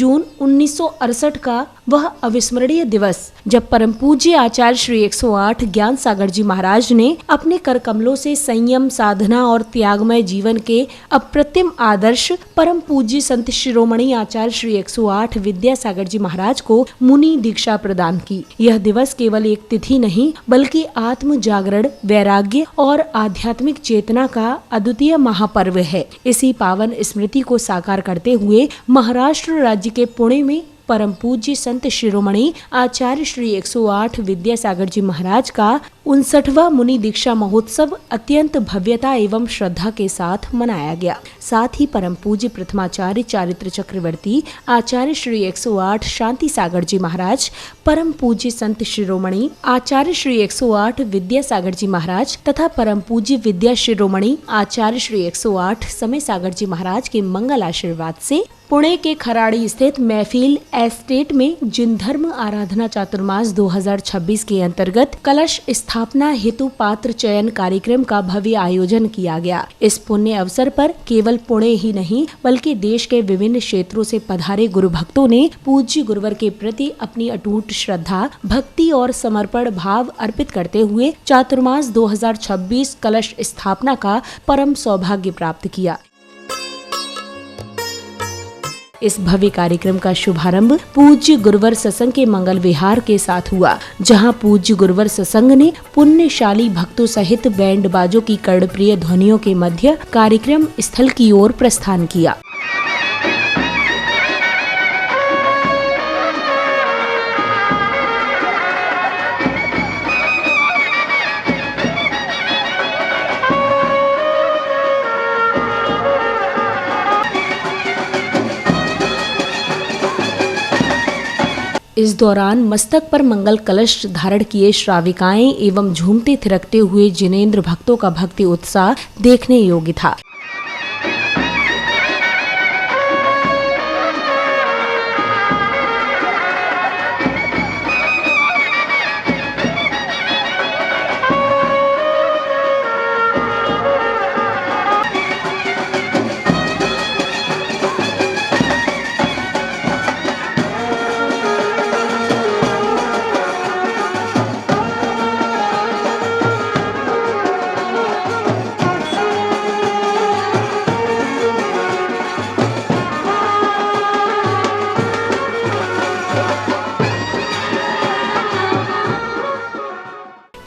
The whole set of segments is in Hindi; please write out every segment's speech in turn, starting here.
जून 1968 का वह अविस्मरणीय दिवस, जब परम पूज्य आचार्य श्री 108 ज्ञान सागर जी महाराज ने अपने कर कमलों से संयम, साधना और त्यागमय जीवन के अप्रतिम आदर्श परम पूज्य संत शिरोमणि आचार्य श्री 108 विद्यासागर जी महाराज को मुनि दीक्षा प्रदान की। यह दिवस केवल एक तिथि नहीं, बल्कि आत्म जागरण, वैराग्य और आध्यात्मिक चेतना का अद्वितीय महापर्व है। इसी पावन स्मृति को साकार करते हुए महाराष्ट्र राज्य के पुणे में परम पूज्य संत शिरोमणि आचार्य श्री 108 विद्यासागर जी महाराज का 59वां मुनि दीक्षा महोत्सव अत्यंत भव्यता एवं श्रद्धा के साथ मनाया गया। साथ ही परम पूज्य प्रथमाचार्य चारित्र चक्रवर्ती आचार्य श्री 108 शांति सागर जी महाराज, परम पूज्य संत शिरोमणि आचार्य श्री 108 विद्यासागर जी महाराज तथा परम पूज्य विद्या शिरोमणि आचार्य श्री 108 समय सागर जी महाराज के मंगल आशीर्वाद से पुणे के खराड़ी स्थित महफिल एस्टेट में जिन धर्म आराधना चातुर्मास 2026 के अंतर्गत कलश स्थापना हेतु पात्र चयन कार्यक्रम का भव्य आयोजन किया गया। इस पुण्य अवसर पर केवल पुणे ही नहीं, बल्कि देश के विभिन्न क्षेत्रों से पधारे गुरु भक्तों ने पूज्य गुरुवर के प्रति अपनी अटूट श्रद्धा, भक्ति और समर्पण भाव अर्पित करते हुए चातुर्मास 2026 कलश स्थापना का परम सौभाग्य प्राप्त किया। इस भव्य कार्यक्रम का शुभारंभ पूज्य गुरुवर सत्संग के मंगल विहार के साथ हुआ, जहां पूज्य गुरुवर सत्संग ने पुण्यशाली भक्तों सहित बैंड बाजों की कर्णप्रिय ध्वनियों के मध्य कार्यक्रम स्थल की ओर प्रस्थान किया। इस दौरान मस्तक पर मंगल कलश धारण किए श्राविकाएं एवं झूमते थिरकते हुए जिनेंद्र भक्तों का भक्ति उत्साह देखने योग्य था।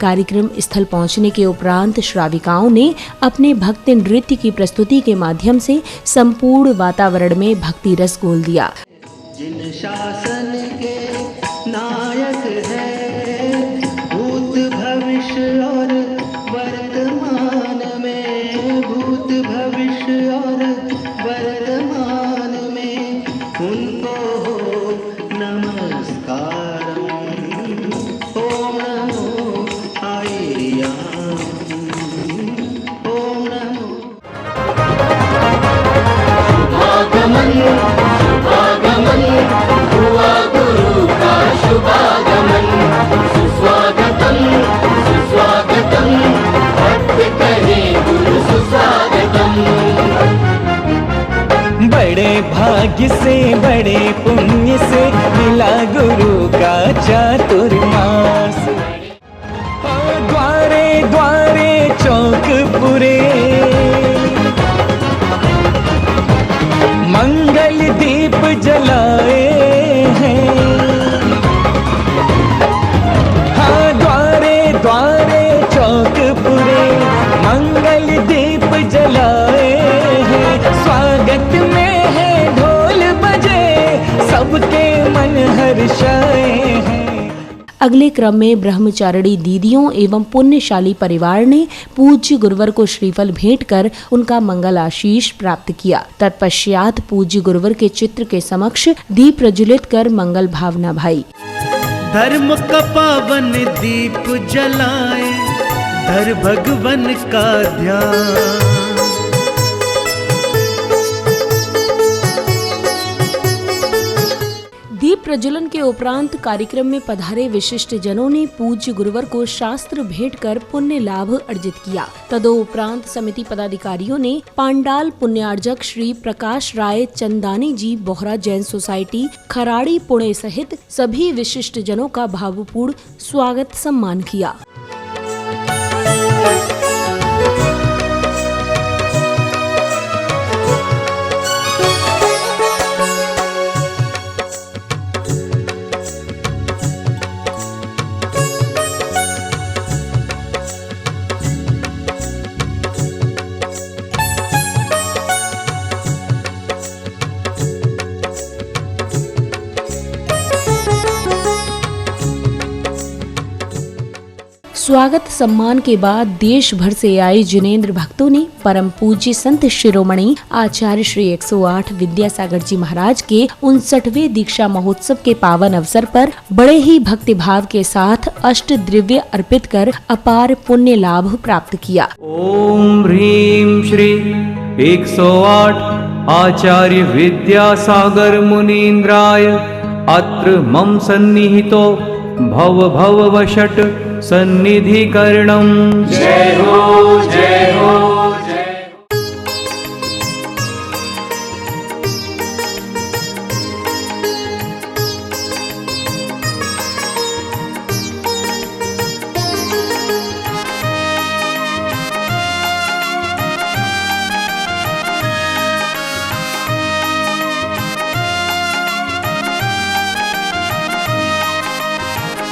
कार्यक्रम स्थल पहुंचने के उपरांत श्राविकाओं ने अपने भक्ति नृत्य की प्रस्तुति के माध्यम से संपूर्ण वातावरण में भक्ति रस घोल दिया। जिन शासन के नायक है, भूत भविष्य और वर्तमान में, भूत भविष्य और वर्तमान में, उनको नमस्कार। शुभागमन हुआ गुरु का शुभागमन, सुस्वागतम सुस्वागतम, भक्त कहे गुरु सुस्वागतम। बड़े भाग्य से बड़े पुण्य से मिला गुरु का चातुर्मास। द्वारे द्वारे चौक पुरे मंगल दीप जलाए हैं। हाँ, द्वारे द्वारे चौक पुरे मंगल दीप जलाए हैं। स्वागत में है ढोल बजे, सबके मन हर्षाए हैं। अगले क्रम में ब्रह्मचारिणी दीदियों एवं पुण्यशाली परिवार ने पूज्य गुरुवर को श्रीफल भेंट कर उनका मंगल आशीष प्राप्त किया। तत्पश्चात पूज्य गुरुवर के चित्र के समक्ष दीप प्रज्वलित कर मंगल भावना भाई। धर्म का पावन दीप जलाए, धर भगवन का ध्यान। दीप प्रज्वलन के उपरांत कार्यक्रम में पधारे विशिष्ट जनों ने पूज्य गुरुवर को शास्त्र भेंट कर पुण्य लाभ अर्जित किया। तदोपरांत समिति पदाधिकारियों ने पांडाल पुण्यार्जक श्री प्रकाश राय चंदानी जी बोहरा जैन सोसाइटी खराड़ी पुणे सहित सभी विशिष्ट जनों का भावपूर्ण स्वागत सम्मान किया। स्वागत सम्मान के बाद देश भर से आए जिनेंद्र भक्तों ने परम पूज्य संत शिरोमणि आचार्य श्री 108 विद्यासागर जी महाराज के 59वें दीक्षा महोत्सव के पावन अवसर पर बड़े ही भक्तिभाव के साथ अष्ट द्रव्य अर्पित कर अपार पुण्य लाभ प्राप्त किया। ओम ह्रीं श्री 108 आचार्य विद्यासागर मुनीन्द्राय अत्र मम सन्निहितो भव भव वषट् सन्निधिकरणं। जय हो जय हो जय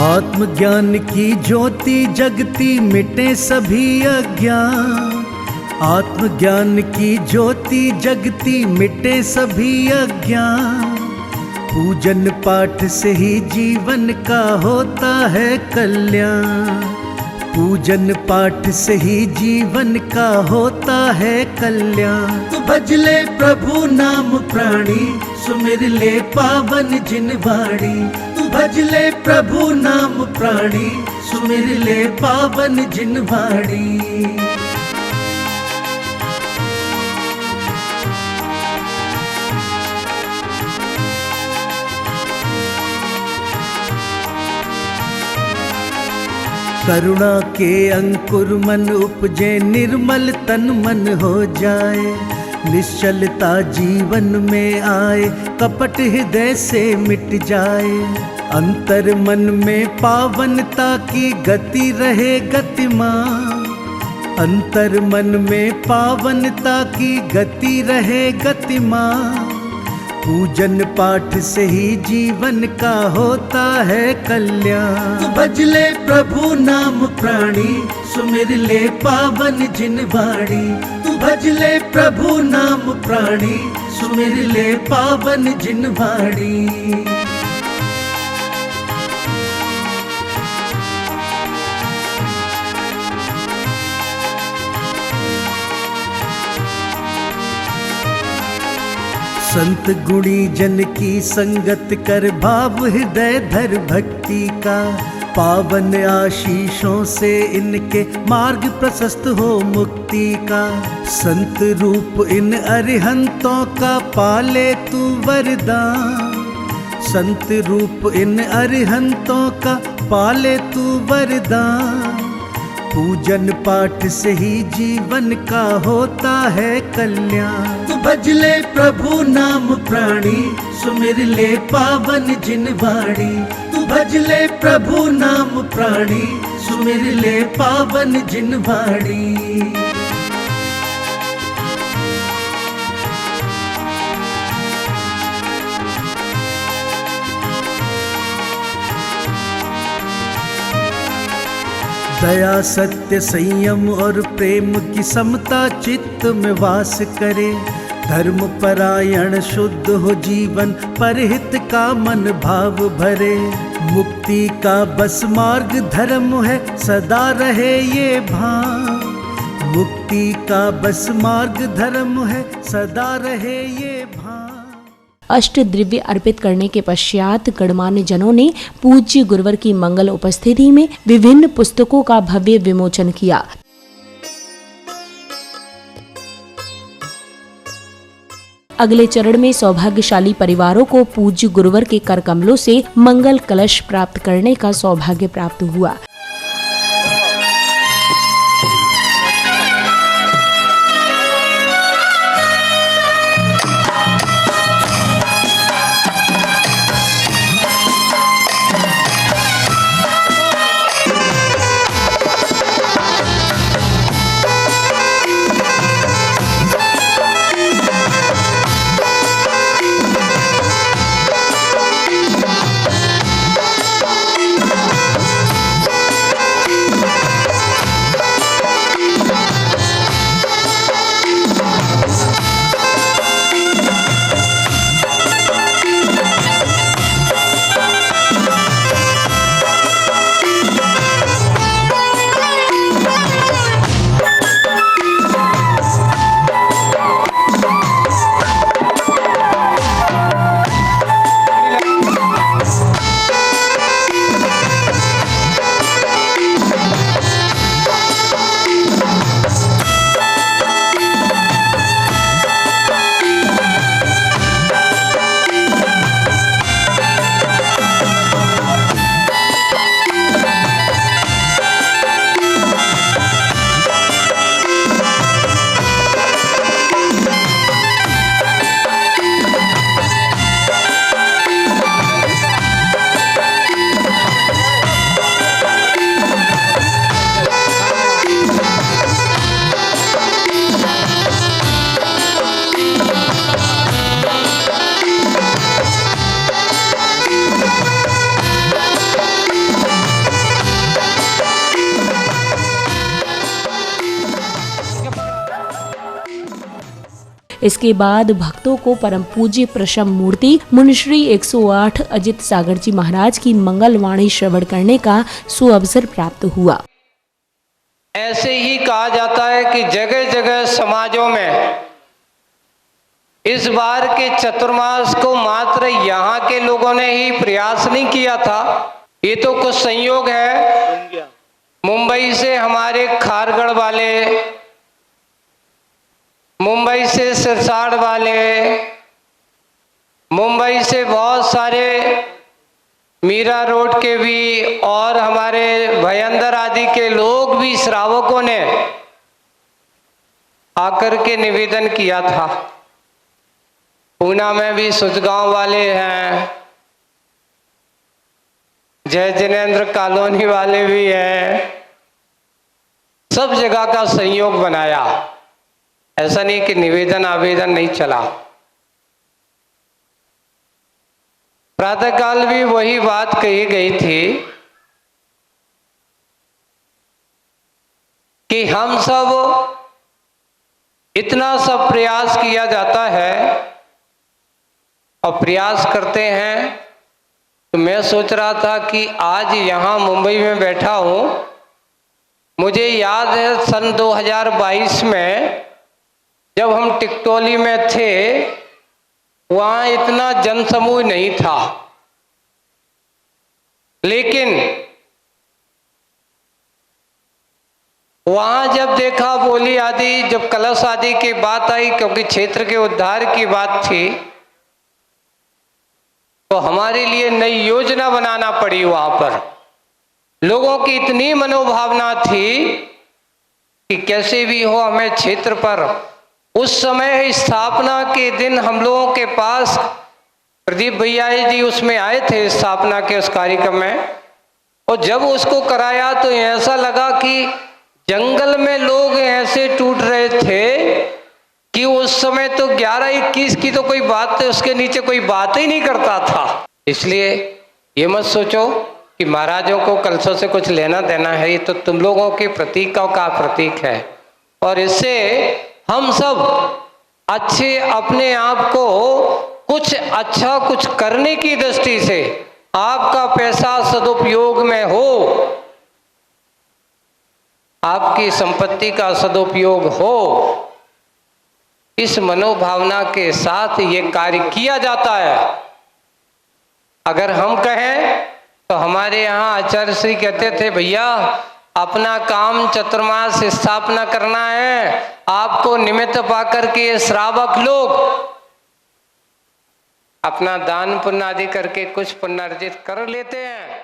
आत्मज्ञान की ज्योति जगती मिटे सभी अज्ञान। आत्मज्ञान की ज्योति जगती मिटे सभी अज्ञान। पूजन पाठ से ही जीवन का होता है कल्याण। पूजन पाठ से ही जीवन का होता है कल्याण। तू भज ले प्रभु नाम प्राणी, सुमिर ले पावन जिन वाणी। तू भज ले प्रभु नाम प्राणी, सुमिर ले पावन जिन वाणी। करुणा के अंकुर मन उपजे, निर्मल तन मन हो जाए। निश्चलता जीवन में आए, कपट हृदय से मिट जाए। अंतर मन में पावनता की गति रहे गतिमान। अंतर मन में पावनता की गति रहे गतिमान। पूजन पाठ से ही जीवन का होता है कल्याण। तू भज ले प्रभु नाम प्राणी, सुमिर ले पावन जिन वाणी। तू भज ले प्रभु नाम प्राणी, सुमिर ले पावन जिन वाणी। संत गुणी जन की संगत कर, भाव हृदय धर भक्ति का। पावन आशीषों से इनके मार्ग प्रशस्त हो मुक्ति का। संत रूप इन अरिहंतों का पाले तू वरदान। संत रूप इन अरिहंतों का पाले तू वरदान। पूजन पाठ से ही जीवन का होता है कल्याण। तू भज ले प्रभु नाम प्राणी, सुमिर ले पावन जिन वाणी। तू भज ले प्रभु नाम प्राणी, सुमिर ले पावन जिन वाणी। दया सत्य संयम और प्रेम की समता चित्त में वास करे। धर्म परायण शुद्ध हो जीवन, परहित का मन भाव भरे। मुक्ति का बस मार्ग धर्म है, सदा रहे ये भान। मुक्ति का बस मार्ग धर्म है, सदा रहे ये भान। अष्ट द्रव्य अर्पित करने के पश्चात गणमान्य जनों ने पूज्य गुरुवर की मंगल उपस्थिति में विभिन्न पुस्तकों का भव्य विमोचन किया। अगले चरण में सौभाग्यशाली परिवारों को पूज्य गुरुवर के कर कमलों से मंगल कलश प्राप्त करने का सौभाग्य प्राप्त हुआ। इसके बाद भक्तों को परम पूज्य प्रशम मूर्ति मुनिश्री 108 अजित सागर जी महाराज की मंगलवाणी श्रवण करने का सुअवसर प्राप्त हुआ। ऐसे ही कहा जाता है कि जगह जगह समाजों में इस बार के चतुर्मास को मात्र यहाँ के लोगों ने ही प्रयास नहीं किया था, ये तो कुछ संयोग है। मुंबई से हमारे खारगढ़ वाले, मुंबई से सिरसाड़ वाले, मुंबई से बहुत सारे मीरा रोड के भी और हमारे भयंदर आदि के लोग भी श्रावकों ने आकर के निवेदन किया था। पूना में भी सुजगांव वाले हैं, जय जिनेन्द्र कॉलोनी वाले भी हैं, सब जगह का संयोग बनाया। ऐसा नहीं कि निवेदन आवेदन नहीं चला। प्रातःकाल भी वही बात कही गई थी कि हम सब इतना सब प्रयास किया जाता है और प्रयास करते हैं। तो मैं सोच रहा था कि आज यहाँ मुंबई में बैठा हूँ, मुझे याद है सन 2022 में जब हम टिकटोली में थे, वहाँ इतना जनसमूह नहीं था, लेकिन वहाँ जब देखा बोली आदि, जब कलश आदि की बात आई, क्योंकि क्षेत्र के उद्धार की बात थी, तो हमारे लिए नई योजना बनाना पड़ी। वहाँ पर लोगों की इतनी मनोभावना थी कि कैसे भी हो हमें क्षेत्र पर, उस समय स्थापना के दिन हम लोगों के पास प्रदीप भैया जी उसमें आए थे स्थापना के उस कार्यक्रम में, और जब उसको कराया तो ऐसा लगा कि जंगल में लोग ऐसे टूट रहे थे कि उस समय तो 11-21 की तो कोई बात, उसके नीचे कोई बात ही नहीं करता था। इसलिए ये मत सोचो कि महाराजों को कलशों से कुछ लेना देना है, ये तो तुम लोगों के प्रतीकों का प्रतीक है। और इससे हम सब अच्छे अपने आप को कुछ अच्छा कुछ करने की दृष्टि से, आपका पैसा सदुपयोग में हो, आपकी संपत्ति का सदुपयोग हो, इस मनोभावना के साथ ये कार्य किया जाता है। अगर हम कहें तो हमारे यहाँ आचार्य श्री कहते थे, भैया अपना काम चतुर्मास स्थापना करना है, आपको निमित्त पाकर के ये श्रावक लोग अपना दान पुण्य आदि करके कुछ पुण्य अर्जित कर लेते हैं।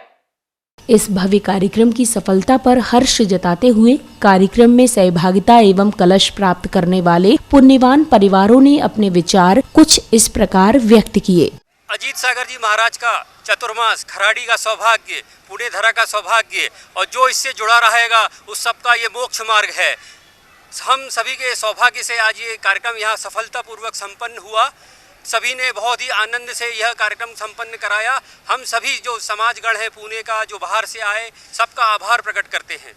इस भव्य कार्यक्रम की सफलता पर हर्ष जताते हुए कार्यक्रम में सहभागिता एवं कलश प्राप्त करने वाले पुण्यवान परिवारों ने अपने विचार कुछ इस प्रकार व्यक्त किए। अजीत सागर जी महाराज का चतुर्मास, खराड़ी का सौभाग्य, पुणे धरा का सौभाग्य और जो इससे जुड़ा रहेगा उस सबका ये मोक्ष मार्ग है। हम सभी के सौभाग्य से आज ये कार्यक्रम यहाँ सफलतापूर्वक संपन्न हुआ। सभी ने बहुत ही आनंद से यह कार्यक्रम संपन्न कराया। हम सभी जो समाजगण है पुणे का, जो बाहर से आए, सबका आभार प्रकट करते हैं।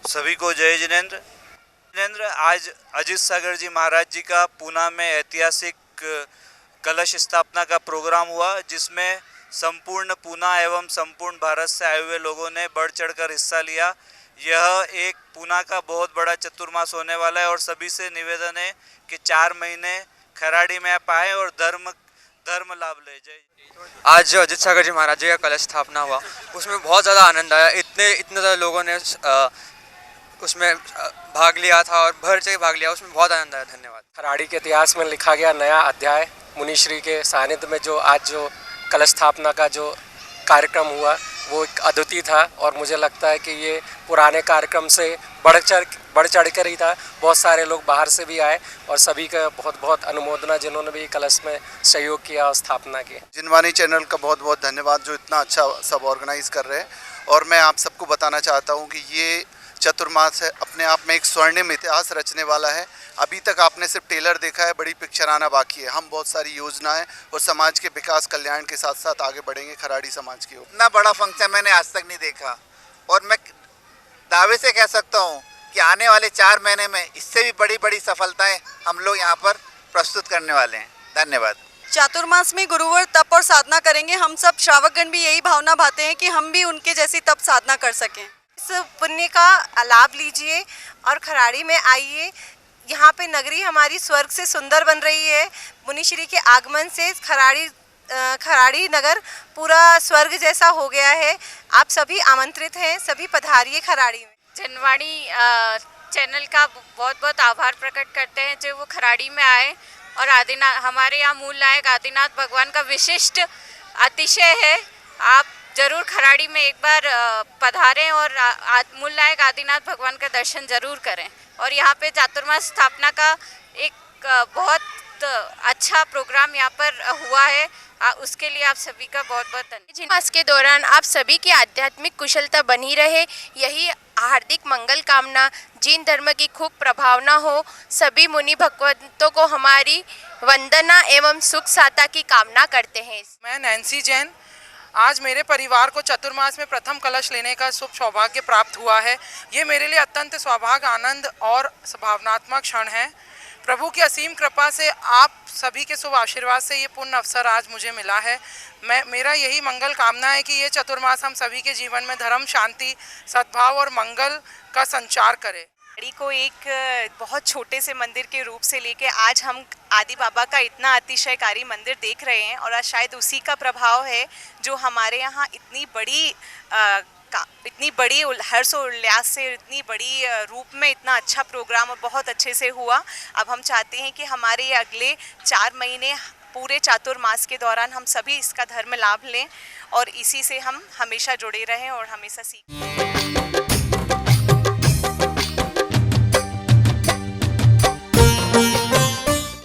सभी को जय जिनेंद्र। जिनेंद्र, आज अजीत सागर जी महाराज जी का पूना में ऐतिहासिक कलश स्थापना का प्रोग्राम हुआ, जिसमें संपूर्ण पूना एवं संपूर्ण भारत से आए हुए लोगों ने बढ़ चढ़कर हिस्सा लिया। यह एक पूना का बहुत बड़ा चतुर्मास होने वाला है और सभी से निवेदन है कि 4 महीने खराड़ी में आप आए और धर्म लाभ ले। जय। आज जो अजीत सागर जी महाराज जी का कलश स्थापना हुआ उसमें बहुत ज़्यादा आनंद आया। इतने ज़्यादा लोगों ने उसमें भाग लिया था और भर से भाग लिया, उसमें बहुत आनंद आया। धन्यवाद। खराड़ी के इतिहास में लिखा गया नया अध्याय, मुनिश्री के सानिध्य में जो आज जो कलश स्थापना का जो कार्यक्रम हुआ वो एक अद्वितीय था और मुझे लगता है कि ये पुराने कार्यक्रम से बढ़ चढ़ कर ही था। बहुत सारे लोग बाहर से भी आए और सभी का बहुत बहुत अनुमोदना जिन्होंने भी कलश में सहयोग किया और स्थापना की। जिनवानी चैनल का बहुत बहुत धन्यवाद जो इतना अच्छा सब ऑर्गेनाइज कर रहे हैं। और मैं आप सबको बताना चाहता हूँ कि ये चतुर्मास है अपने आप में एक स्वर्णिम इतिहास रचने वाला है। अभी तक आपने सिर्फ टेलर देखा है, बड़ी पिक्चर आना बाकी है। हम बहुत सारी योजनाएं और समाज के विकास कल्याण के साथ साथ आगे बढ़ेंगे खराड़ी समाज की ओर। इतना बड़ा फंक्शन मैंने आज तक नहीं देखा और मैं दावे से कह सकता हूँ कि आने वाले 4 महीने में इससे भी बड़ी बड़ी सफलताएं हम लोग यहाँ पर प्रस्तुत करने वाले हैं। धन्यवाद। चातुर्मास में गुरुवर तप और साधना करेंगे। हम सब श्रावकगण भी यही भावना भाते हैं कि हम भी उनके जैसी तप साधना कर सकें। इस पुण्य का लाभ लीजिए और खराड़ी में आइए। यहाँ पे नगरी हमारी स्वर्ग से सुंदर बन रही है। मुनिश्री के आगमन से खराड़ी नगर पूरा स्वर्ग जैसा हो गया है। आप सभी आमंत्रित हैं, सभी पधारिए खराड़ी में। जनवाणी चैनल का बहुत बहुत आभार प्रकट करते हैं जो वो खराड़ी में आए और आदिनाथ हमारे यहाँ मूल नायक आदिनाथ भगवान का विशिष्ट अतिशय है। आप जरूर खराड़ी में एक बार पधारें और मूल नायक आदिनाथ भगवान का दर्शन जरूर करें। और यहाँ पे चातुर्मास स्थापना का एक बहुत अच्छा प्रोग्राम यहाँ पर हुआ है, उसके लिए आप सभी का बहुत बहुत धन्यवाद। मास के दौरान आप सभी की आध्यात्मिक कुशलता बनी रहे, यही हार्दिक मंगल कामना। जैन धर्म की खूब प्रभावना हो। सभी मुनि भगवंतों को हमारी वंदना एवं सुख साता की कामना करते हैं। मैं नैन्सी जैन। आज मेरे परिवार को चतुर्मास में प्रथम कलश लेने का शुभ सौभाग्य प्राप्त हुआ है। ये मेरे लिए अत्यंत सौभाग्य, आनंद और भावनात्मक क्षण है। प्रभु की असीम कृपा से आप सभी के शुभ आशीर्वाद से ये पुण्य अवसर आज मुझे मिला है। मेरा यही मंगल कामना है कि ये चतुर्मास हम सभी के जीवन में धर्म, शांति, सद्भाव और मंगल का संचार करे। खराड़ी को एक बहुत छोटे से मंदिर के रूप से लेके आज हम आदि बाबा का इतना अतिशयकारी मंदिर देख रहे हैं और आज शायद उसी का प्रभाव है जो हमारे यहाँ इतनी बड़ी हर्ष और उल्लास से, इतनी बड़ी रूप में इतना अच्छा प्रोग्राम और बहुत अच्छे से हुआ। अब हम चाहते हैं कि हमारे ये अगले 4 महीने पूरे चातुर्मास के दौरान हम सभी इसका धर्म लाभ लें और इसी से हम हमेशा जुड़े रहें और हमेशा सीखें।